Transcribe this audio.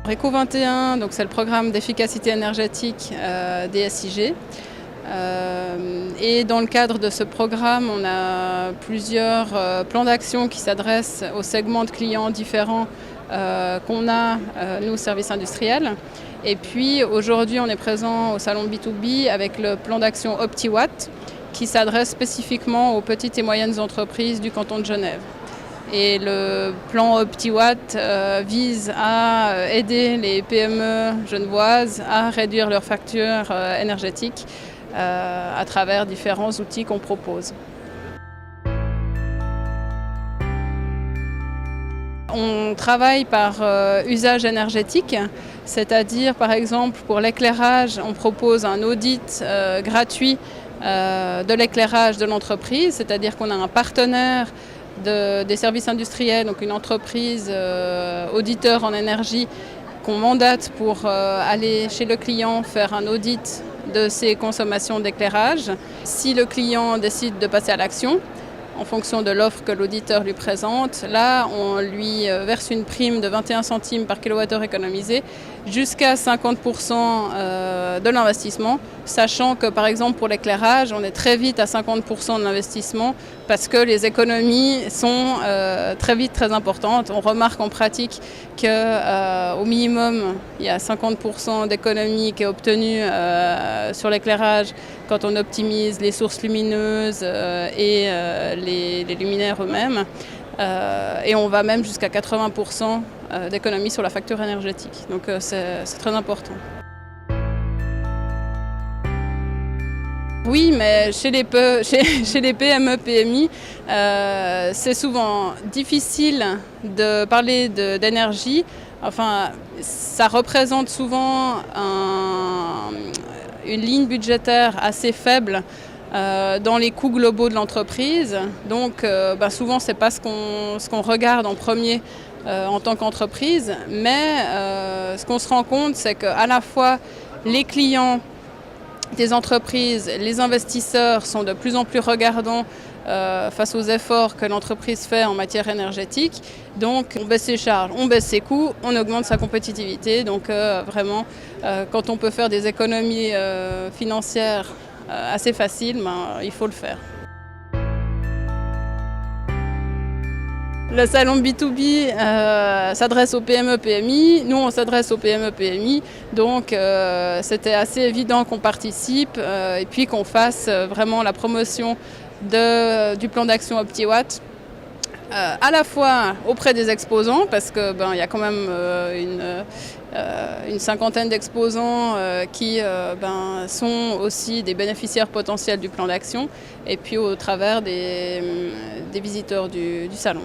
Réco 21, donc c'est le programme d'efficacité énergétique des SIG. Et dans le cadre de ce programme, on a plusieurs plans d'action qui s'adressent aux segments de clients différents qu'on a, nous, services industriels. Et puis aujourd'hui, on est présent au salon B2B avec le plan d'action OptiWatt qui s'adresse spécifiquement aux petites et moyennes entreprises du canton de Genève. Et le plan OptiWatt vise à aider les PME genevoises à réduire leurs factures énergétiques à travers différents outils qu'on propose. On travaille par usage énergétique, c'est-à-dire par exemple pour l'éclairage, on propose un audit gratuit de l'éclairage de l'entreprise, c'est-à-dire qu'on a un partenaire des services industriels, donc une entreprise auditeur en énergie qu'on mandate pour aller chez le client faire un audit de ses consommations d'éclairage. Si le client décide de passer à l'action, en fonction de l'offre que l'auditeur lui présente, là on lui verse une prime de 21 centimes par kilowattheure économisé jusqu'à 50% de l'investissement, sachant que par exemple pour l'éclairage, on est très vite à 50% de l'investissement parce que les économies sont très vite très importantes. On remarque en pratique qu'au minimum, il y a 50% d'économie qui est obtenue sur l'éclairage quand on optimise les sources lumineuses et les luminaires eux-mêmes. Et on va même jusqu'à 80% d'économie sur la facture énergétique. Donc c'est très important. Oui, mais chez les PME, PMI, c'est souvent difficile de parler d'énergie. Enfin, ça représente souvent une ligne budgétaire assez faible dans les coûts globaux de l'entreprise. Donc souvent, ce n'est pas ce qu'on regarde en premier en tant qu'entreprise. Mais ce qu'on se rend compte, c'est qu'à la fois les clients des entreprises, les investisseurs sont de plus en plus regardants face aux efforts que l'entreprise fait en matière énergétique. Donc on baisse ses charges, on baisse ses coûts, on augmente sa compétitivité. Donc vraiment, quand on peut faire des économies financières assez faciles, il faut le faire. Le salon B2B s'adresse aux PME PMI, nous on s'adresse aux PME PMI, donc c'était assez évident qu'on participe et puis qu'on fasse vraiment la promotion du plan d'action OptiWatt, à la fois auprès des exposants, parce que y a quand même une cinquantaine d'exposants qui sont aussi des bénéficiaires potentiels du plan d'action, et puis au travers des visiteurs du salon.